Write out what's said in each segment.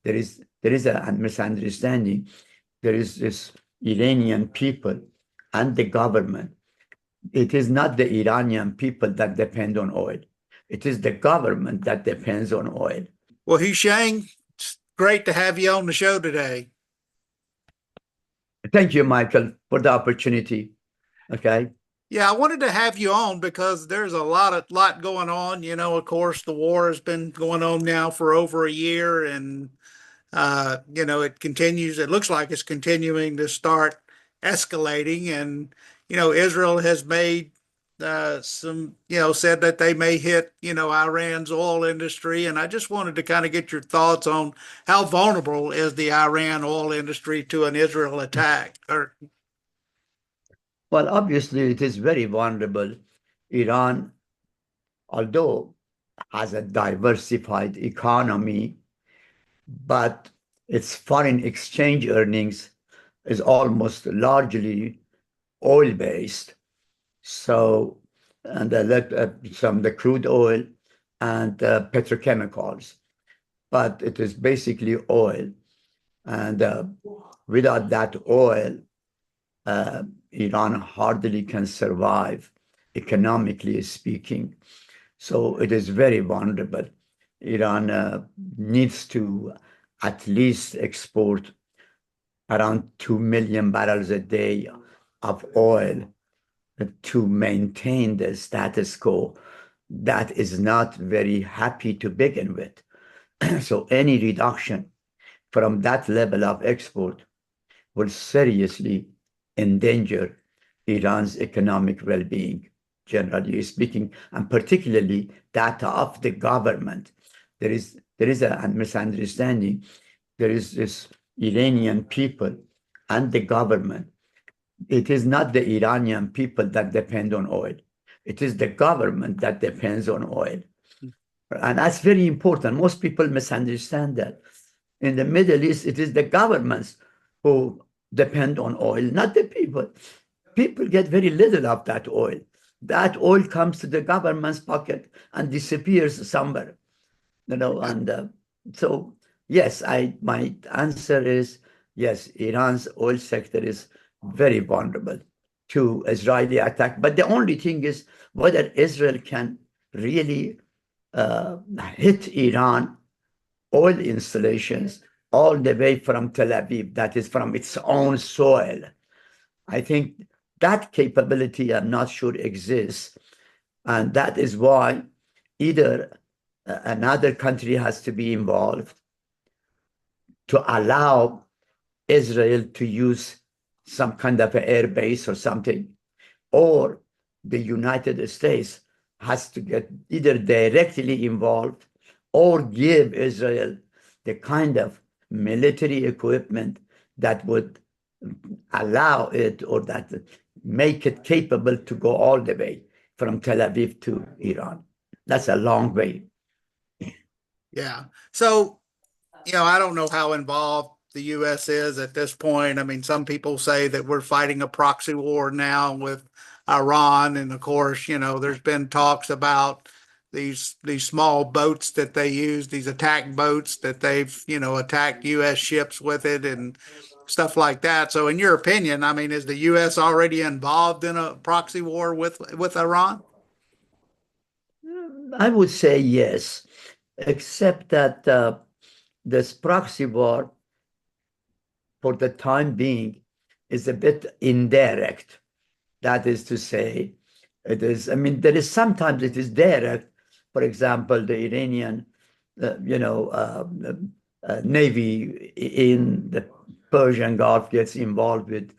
there is a misunderstanding. There is this Iranian people and the government. It is not the Iranian people that depend on oil. It is the government that depends on oil. Well, Hooshang, it's great to have you on the show today. Thank you, Michael, for the opportunity. Okay. Yeah, I wanted to have you on because there's a lot going on. You know, of course, the war has been going on now for over a year, and you know, it continues. It looks like it's continuing to start escalating, and you know, Israel has made some, you know, said that they may hit, you know, Iran's oil industry, and I just wanted to kind of get your thoughts on how vulnerable is the Iran oil industry to an Israel attack, or Well, obviously, it is very vulnerable. Iran, although has a diversified economy, but its foreign exchange earnings is almost largely oil-based. So, and some the crude oil and petrochemicals, but it is basically oil. And without that oil, Iran hardly can survive, economically speaking. So it is very vulnerable. Iran needs to at least export around 2 million barrels a day of oil to maintain the status quo. That is not very happy to begin with. So any reduction from that level of export will seriously endanger Iran's economic well-being, generally speaking, and particularly that of the government. There is a misunderstanding. There is this Iranian people and the government. It is not the Iranian people that depend on oil. It is the government that depends on oil. And that's very important. Most people misunderstand that. In the Middle East, it is the governments who depend on oil, not the people. People get very little of that oil. That oil comes to the government's pocket and disappears somewhere. You know, and so yes, my answer is yes, Iran's oil sector is very vulnerable to Israeli attack. But the only thing is whether Israel can really hit Iran oil installations all the way from Tel Aviv, that is from its own soil. I think that capability, I'm not sure, exists. And that is why either another country has to be involved to allow Israel to use some kind of an air base or something, or the United States has to get either directly involved or give Israel the kind of military equipment that would allow it or that make it capable to go all the way from Tel Aviv to Iran. That's a long way. yeah. So, you know, I don't know how involved the U.S. is at this point. I mean, some people say that we're fighting a proxy war now with Iran, and of course, you know, there's been talks about these small boats that they use, these attack boats that they've, you know, attacked U.S. ships with it and stuff like that. So, in your opinion, I mean, is the U.S. already involved in a proxy war with Iran? I would say yes, except that this proxy war, for the time being, is a bit indirect. That is to say, it is, I mean, there is sometimes it is direct. For example, the Iranian, Navy in the Persian Gulf gets involved with,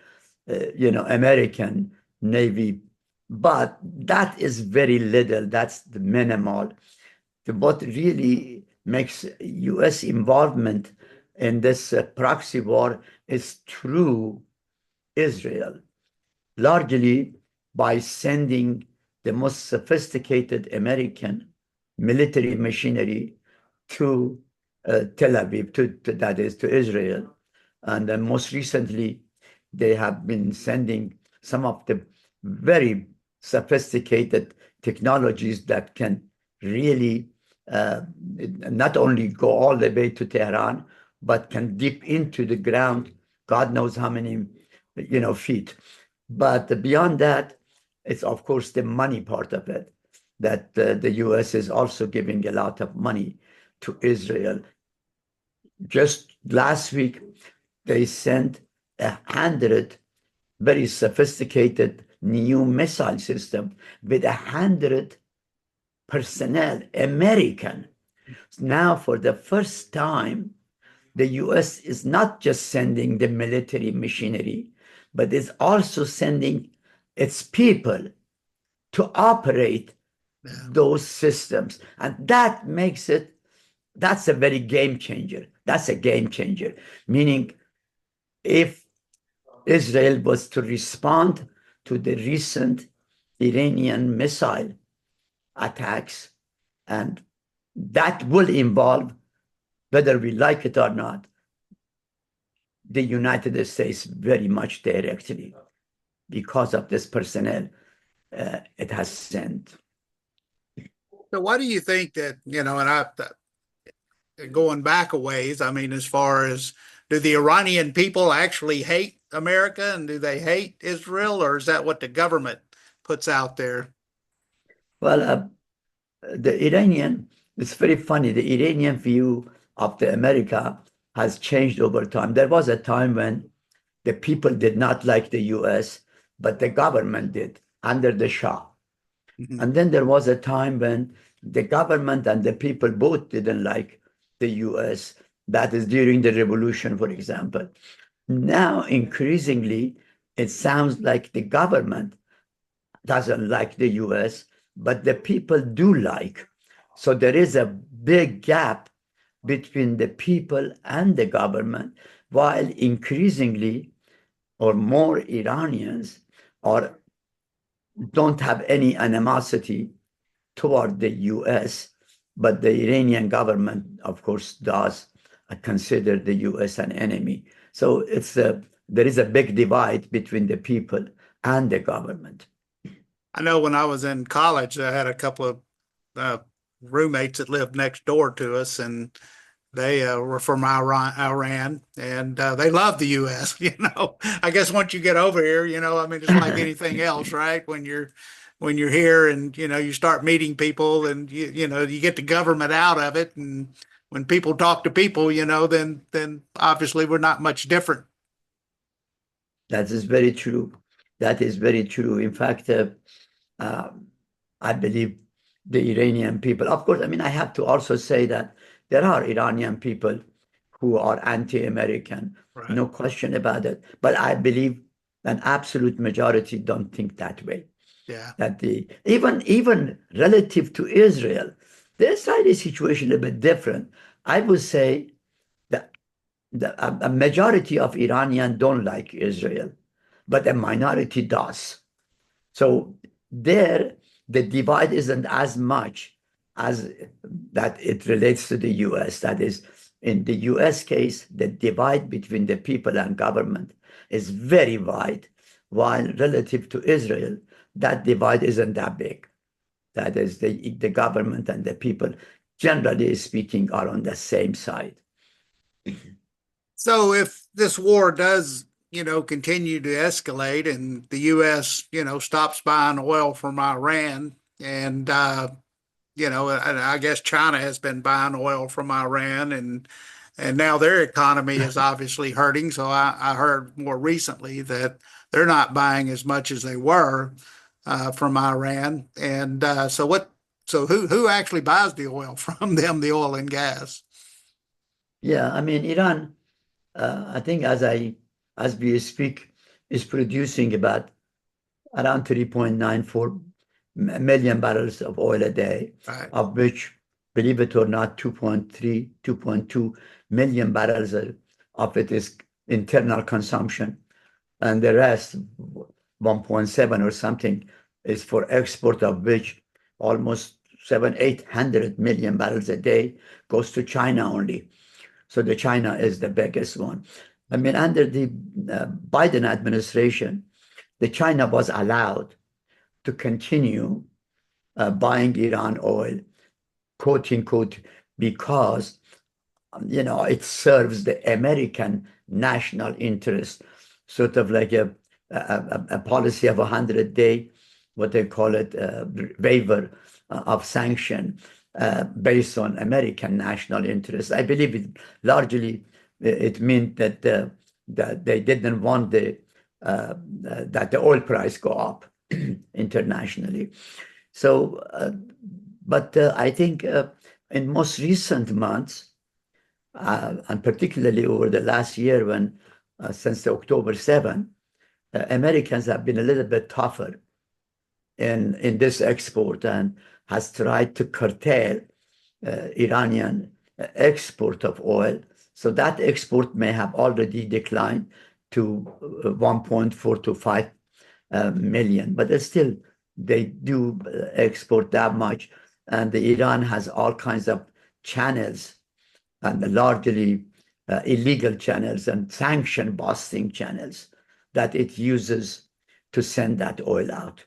American Navy, but that is very little. That's the minimal. What really makes U.S. involvement in this proxy war is through Israel, largely by sending the most sophisticated American military machinery to Tel Aviv, that is, to Israel. And then most recently, they have been sending some of the very sophisticated technologies that can really not only go all the way to Tehran, but can dip into the ground, God knows how many, feet. But beyond that, it's of course the money part of it, that the US is also giving a lot of money to Israel. Just last week, they sent 100 very sophisticated new missile system with 100 personnel, American. Now, for the first time, the US is not just sending the military machinery, but is also sending its people to operate those systems. And that's a very game changer. That's a game changer. Meaning, if Israel was to respond to the recent Iranian missile attacks, and that will involve, whether we like it or not, the United States very much directly because of this personnel it has sent. So why do you think that, and I going back a ways, I mean, as far as, do the Iranian people actually hate America and do they hate Israel, or is that what the government puts out there? Well, it's very funny, the Iranian view of the America has changed over time. There was a time when the people did not like the US, but the government did under the Shah. Mhm. And then there was a time when the government and the people both didn't like the US. That is during the revolution, for example. Now, increasingly, it sounds like the government doesn't like the US, but the people do like. So there is a big gap between the people and the government, while increasingly or more Iranians are don't have any animosity toward the US, but the Iranian government, of course, does consider the US an enemy. So there is a big divide between the people and the government. I know when I was in college, I had a couple of uh, roommates that lived next door to us, and they were from Iran, and they loved the U.S. I guess once you get over here, I mean, it's like anything else, right? When you're here, and you start meeting people, and you get the government out of it, and when people talk to people, then obviously we're not much different. That is very true. That is very true. In fact, uh, I believe the Iranian people, of course, I mean, I have to also say that there are Iranian people who are anti-American, Right. no question about it. But I believe an absolute majority don't think that way. Yeah. That even relative to Israel, the Israeli situation a bit different. I would say that a majority of Iranians don't like Israel, but a minority does. So there, the divide isn't as much as that it relates to the US. That is, in the US case, the divide between the people and government is very wide, while relative to Israel, that divide isn't that big. That is, the government and the people, generally speaking, are on the same side. So if this war does, continue to escalate and the U.S., stops buying oil from Iran and, and I guess China has been buying oil from Iran and now their economy is obviously hurting. So I heard more recently that they're not buying as much as they were from Iran. And so who actually buys the oil from them, the oil and gas? Yeah, I mean, Iran, I think as we speak, is producing about around 3.94 million barrels of oil a day, Right. of which, believe it or not, 2.3, 2.2 million barrels of it is internal consumption. And the rest, 1.7 or something, is for export, of which almost 800 million barrels a day goes to China only. So the China is the biggest one. I mean, under the Biden administration, the China was allowed to continue buying Iran oil, quote unquote, because it serves the American national interest, sort of like a policy of 100-day, what they call it, waiver of sanction based on American national interest. I believe it meant that they didn't want that the oil price go up internationally. So, but I think in most recent months, and particularly over the last year, since the October 7, Americans have been a little bit tougher in this export and has tried to curtail Iranian export of oil. So that export may have already declined to 1.4 to 5 million, but still they do export that much. And Iran has all kinds of channels, and largely illegal channels and sanction busting channels that it uses to send that oil out.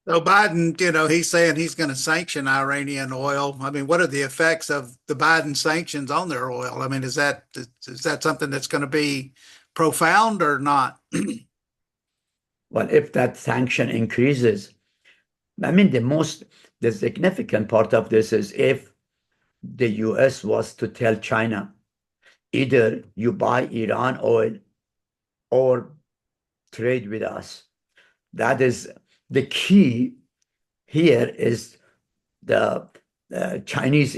So Biden, he's saying he's going to sanction Iranian oil. I mean, what are the effects of the Biden sanctions on their oil? I mean, is that something that's going to be profound or not? Well, if that sanction increases, I mean, the significant part of this is if the US was to tell China, either you buy Iran oil or trade with us. That is the key here, is the Chinese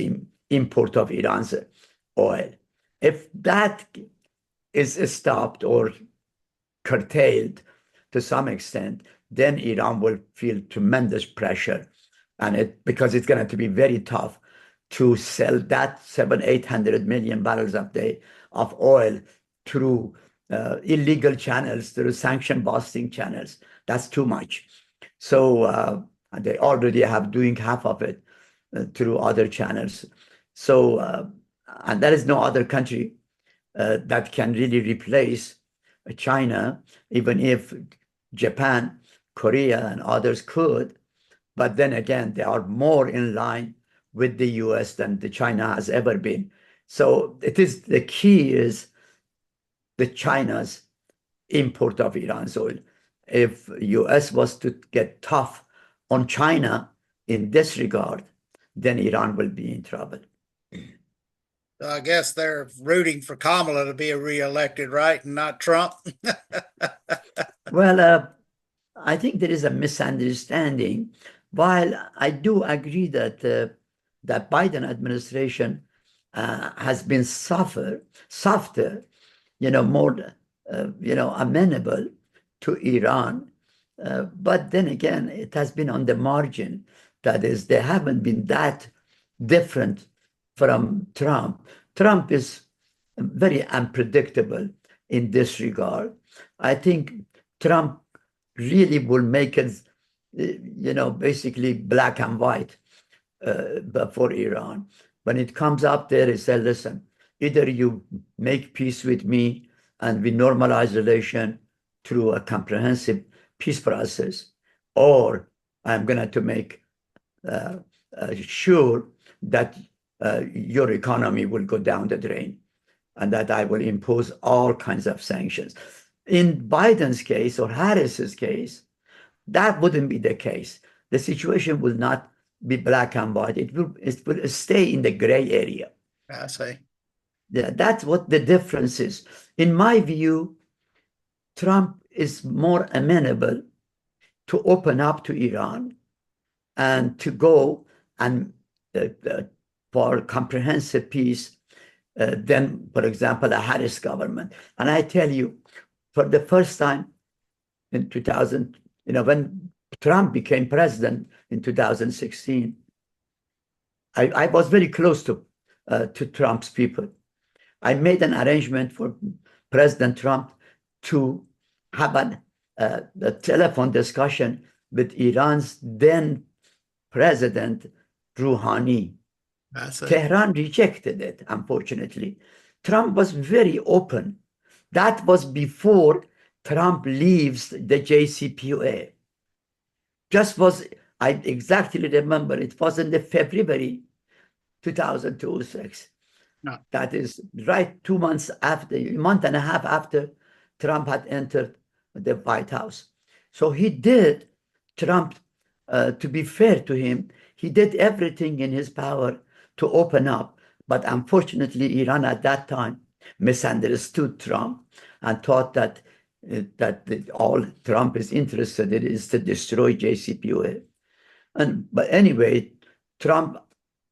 import of Iran's oil. If that is stopped or curtailed to some extent, then Iran will feel tremendous pressure, and because it's going to be very tough to sell that 800 million barrels a day of oil through illegal channels, through sanction busting channels. That's too much. So they already have doing half of it through other channels. So and there is no other country that can really replace China, even if Japan, Korea, and others could. But then again, they are more in line with the US than China has ever been. So the key is the China's import of Iran's oil. If US was to get tough on China in this regard, then Iran will be in trouble. I guess they're rooting for Kamala to be reelected, right, and not Trump. Well, I think there is a misunderstanding. While I do agree that that Biden administration has been softer, more, amenable to Iran, but then again, it has been on the margin. That is, they haven't been that different from Trump. Trump is very unpredictable in this regard. I think Trump really will make it, basically black and white for Iran. When it comes up there, he said, listen, either you make peace with me and we normalize relation through a comprehensive peace process, or I'm going to make sure that your economy will go down the drain and that I will impose all kinds of sanctions. In Biden's case or Harris's case, that wouldn't be the case. The situation will not be black and white. It will stay in the gray area. I see. Yeah, that's what the difference is. In my view, Trump is more amenable to open up to Iran and to go and for comprehensive peace than, for example, a Harris government. And I tell you, for the first time in 2000, when Trump became president in 2016, I was very close to Trump's people. I made an arrangement for President Trump to have a telephone discussion with Iran's then president, Rouhani. Tehran rejected it, unfortunately. Trump was very open. That was before Trump leaves the JCPOA. I exactly remember, it was in the February 2006. No. That is right 2 months after, a month and a half after Trump had entered the White House. So he did, Trump, to be fair to him, he did everything in his power to open up. But unfortunately, Iran at that time misunderstood Trump and thought that all Trump is interested in is to destroy JCPOA. But anyway, Trump,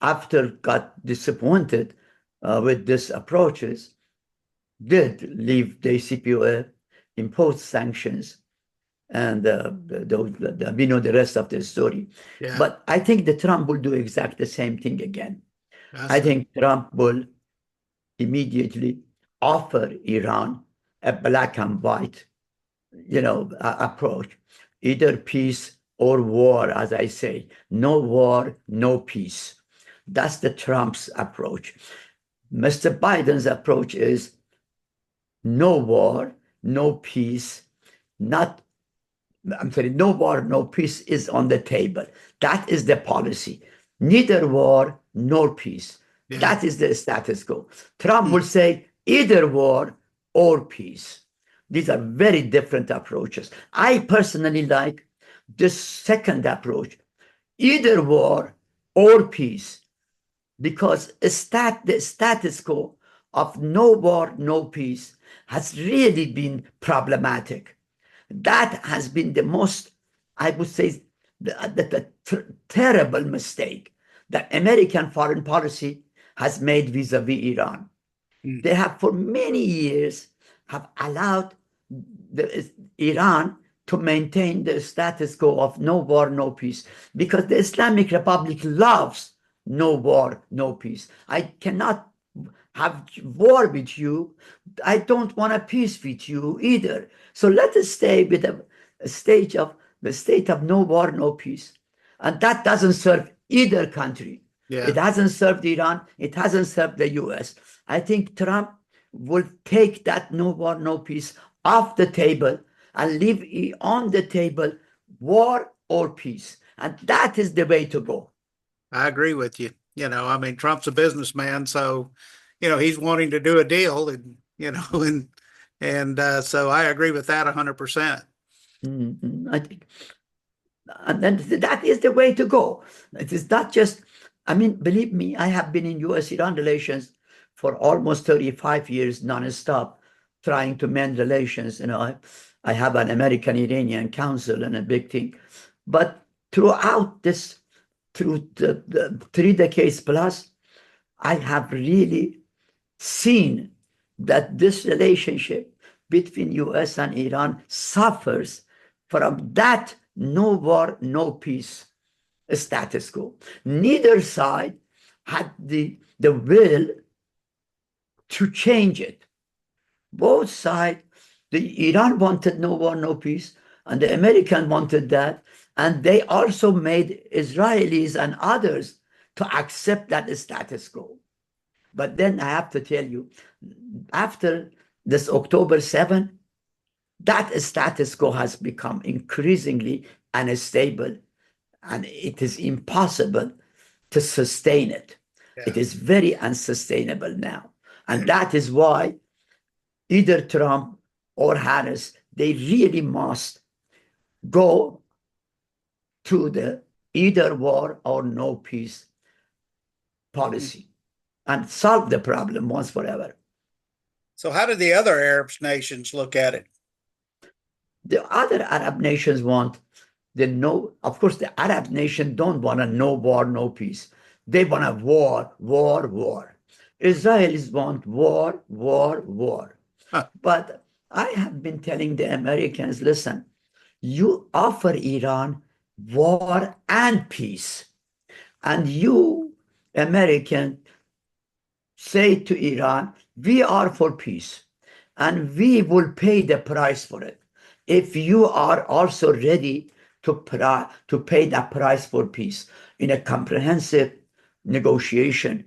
after got disappointed with these approaches, did leave the JCPOA, impose sanctions, and we know the rest of the story. Yeah. But I think that Trump will do exactly the same thing again. That's I think Trump will immediately offer Iran a black and white, approach, either peace or war, as I say. No war, no peace. That's the Trump's approach. Mr. Biden's approach is no war, no peace, not, I'm sorry, no war, no peace is on the table. That is the policy. Neither war nor peace. yeah. That is the status quo. Trump Hmm. will say either war or peace. These are very different approaches. I personally like this second approach, either war or peace, because the status quo of no war, no peace has really been problematic. That has been the most, I would say, the terrible mistake that American foreign policy has made vis-a-vis Iran. Hmm. They have for many years have allowed Iran to maintain the status quo of no war, no peace, because the Islamic Republic loves no war, no peace. I cannot have war with you. I don't want a peace with you either. So let us stay with a state of no war, no peace. And that doesn't serve either country. Yeah. It hasn't served Iran. It hasn't served the US. I think Trump will take that no war, no peace off the table and leave on the table war or peace. And that is the way to go. I agree with you. I mean, Trump's a businessman, so, he's wanting to do a deal and, and so I agree with that 100%. I think, and then that is the way to go. It is not just, I mean, believe me, I have been in US-Iran relations for almost 35 years non-stop, trying to mend relations. I have an American-Iranian council and a big thing. But throughout this, through the 3 decades plus, I have really seen that this relationship between US and Iran suffers from that no war, no peace status quo. Neither side had the will to change it. Both sides, the Iran wanted no war, no peace, and the American wanted that. And they also made Israelis and others to accept that status quo. But then I have to tell you, after this October 7, that status quo has become increasingly unstable, and it is impossible to sustain it. Yeah. It is very unsustainable now. And that is why either Trump or Harris, they really must go to the either war or no peace policy and solve the problem once forever. So how do the other Arab nations look at it? The other Arab nations want of course, the Arab nation don't want a no war, no peace. They want a war, war, war. Israelis want war, war, war. Huh. But I have been telling the Americans, listen, you offer Iran war and peace. And you, American, say to Iran, we are for peace and we will pay the price for it. If you are also ready to pay that price for peace in a comprehensive negotiation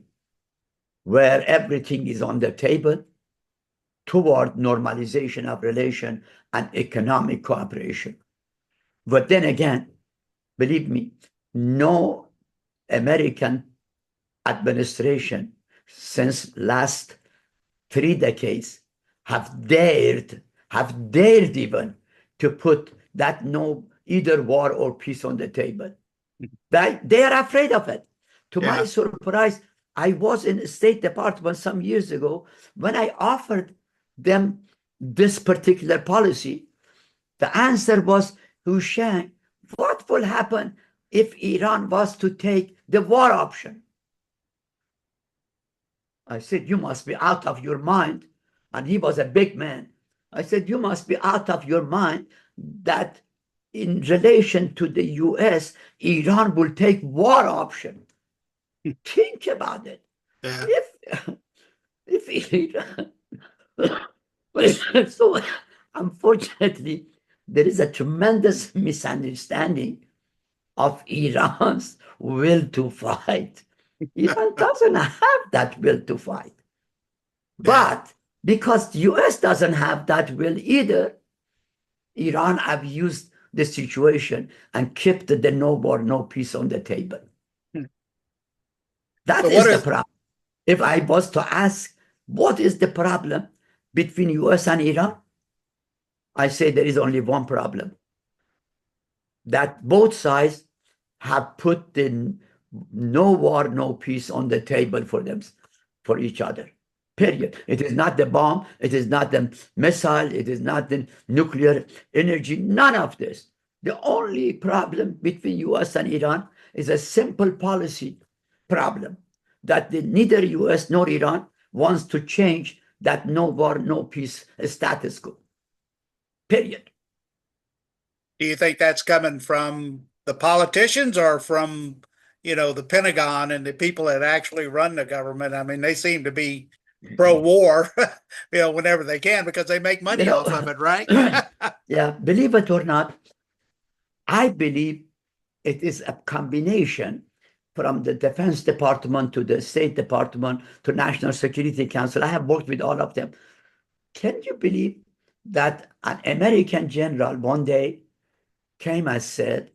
where everything is on the table toward normalization of relation and economic cooperation. But then again, believe me, no American administration since last 3 decades have dared even to put that no either war or peace on the table. They are afraid of it. To my Yeah. surprise, I was in the State Department some years ago when I offered them this particular policy. The answer was, Hooshang, what will happen if Iran was to take the war option? I said, you must be out of your mind. And he was a big man. I said, you must be out of your mind that in relation to the US, Iran will take war option. Think about it. Yeah. If Iran, so unfortunately, there is a tremendous misunderstanding of Iran's will to fight. Iran doesn't have that will to fight. But because the US doesn't have that will either, Iran abused the situation and kept the no war, no peace on the table. That So what is the is problem. If I was to ask, what is the problem between US and Iran? I say there is only one problem. That both sides have put the no war, no peace on the table for them, for each other. Period. It is not the bomb, it is not the missile, it is not the nuclear energy, none of this. The only problem between US and Iran is a simple policy problem that neither US nor Iran wants to change that no war, no peace status quo. Period. do you think that's coming from the politicians or from, the Pentagon and the people that actually run the government? I mean, they seem to be pro-war, whenever they can because they make money off of it, right? Yeah, believe it or not, I believe it is a combination from the Defense Department to the State Department to National Security Council. I have worked with all of them. Can you believe that an American general one day came and said,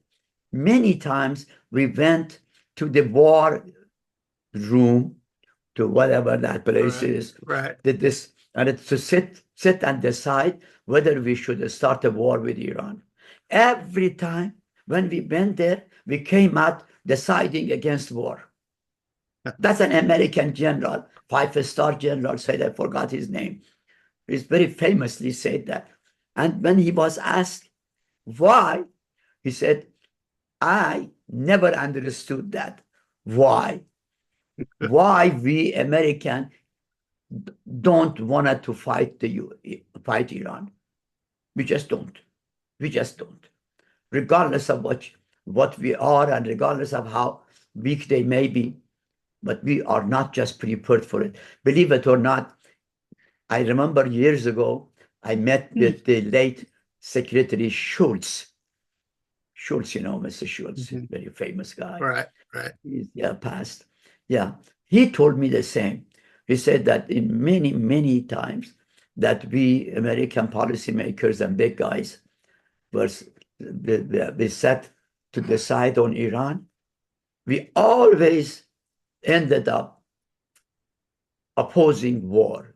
many times we went to the war room, to whatever that place is, Right. did this, and it's to sit and decide whether we should start a war with Iran. Every time when we went there, we came out deciding against war. That's an American general, 5-star general, said, I forgot his name. He's very famously said that. And when he was asked why, he said, I never understood that. Why? Why we American don't want to fight fight Iran? We just don't. We just don't. Regardless of what we are and regardless of how weak they may be, but we are not just prepared for it. Believe it or not, I remember years ago, I met with the late Secretary Schultz. Schultz, Mr. Schultz, very famous guy. Right. He's passed. Yeah. He told me the same. He said that in many, many times that we American policymakers and big guys we sat to decide on Iran, we always ended up opposing war.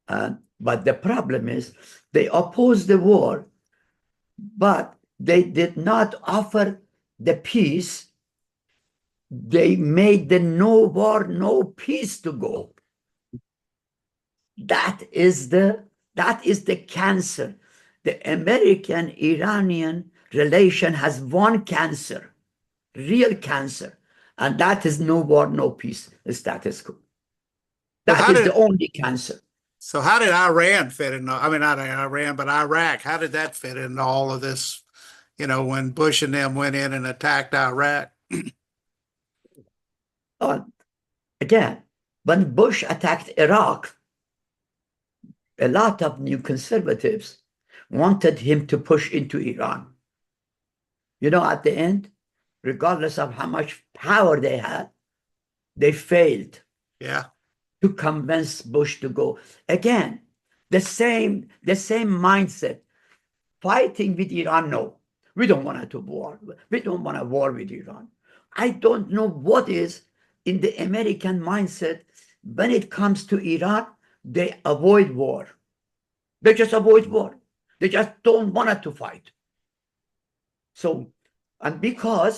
But the problem is they opposed the war, but they did not offer the peace. They made the no war, no peace to go. That is the cancer. The American-Iranian relation has one cancer, real cancer, and that is no war, no peace status quo. That is the only cancer. So how did Iran fit in? I mean, not Iran, but Iraq. How did that fit into all of this? When Bush and them went in and attacked Iraq. Again, when Bush attacked Iraq, a lot of new conservatives wanted him to push into Iran. At the end, regardless of how much power they had, they failed. Yeah. To convince Bush to go. Again, the same mindset. Fighting with Iran, no. We don't want to war. We don't want a war with Iran. I don't know what is in the American mindset, when it comes to Iran, they avoid war. They just avoid war. They just don't want to fight. So, and because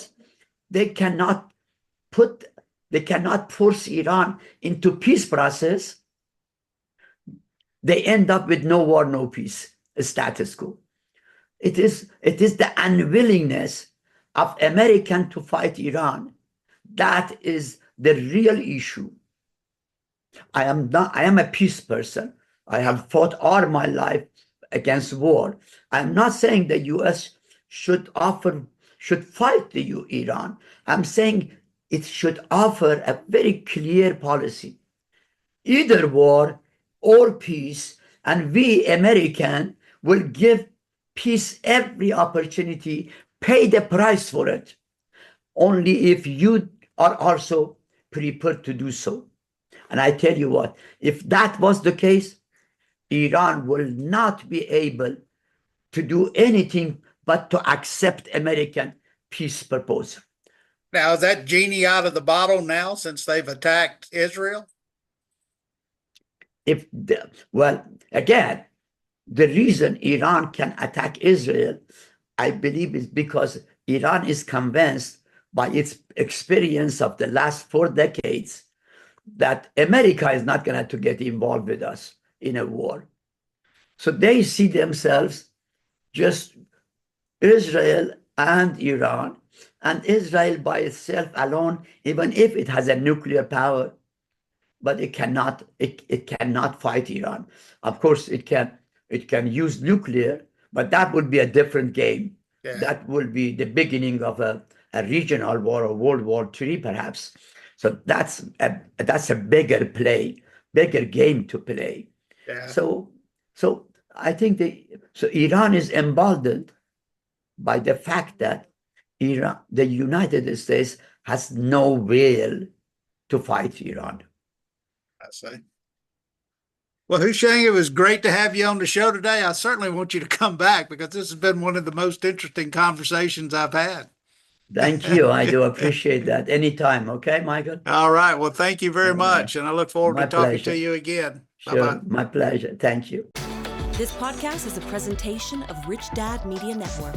they cannot force Iran into peace process, they end up with no war, no peace, a status quo. It is the unwillingness of American to fight Iran that is the real issue. I am a peace person. I have fought all my life against war. I'm not saying the US should fight Iran. I'm saying it should offer a very clear policy. Either war or peace, and we American will give peace every opportunity, pay the price for it, only if you are also prepared to do so. And I tell you what, if that was the case, Iran will not be able to do anything but to accept American peace proposal. Now, is that genie out of the bottle now since they've attacked Israel? Well, again, the reason Iran can attack Israel, I believe, is because Iran is convinced by its experience of the last 4 decades that America is not going to get involved with us in a war. So they see themselves just Israel and Iran, and Israel by itself alone, even if it has a nuclear power, but it cannot fight Iran. Of course, it can use nuclear, but that would be a different game. Yeah. That will be the beginning of a regional war or World War III, perhaps. So that's a bigger game to play. Yeah. So I think Iran is emboldened by the fact that the United States has no will to fight Iran. I see. Well, Hooshang, it was great to have you on the show today. I certainly want you to come back because this has been one of the most interesting conversations I've had. Thank you. I do appreciate that. Anytime. Okay, Michael? All right. Well, thank you very All much. right. And I look forward My to talking pleasure. to you again. Sure. Bye-bye. My pleasure. Thank you. This podcast is a presentation of Rich Dad Media Network.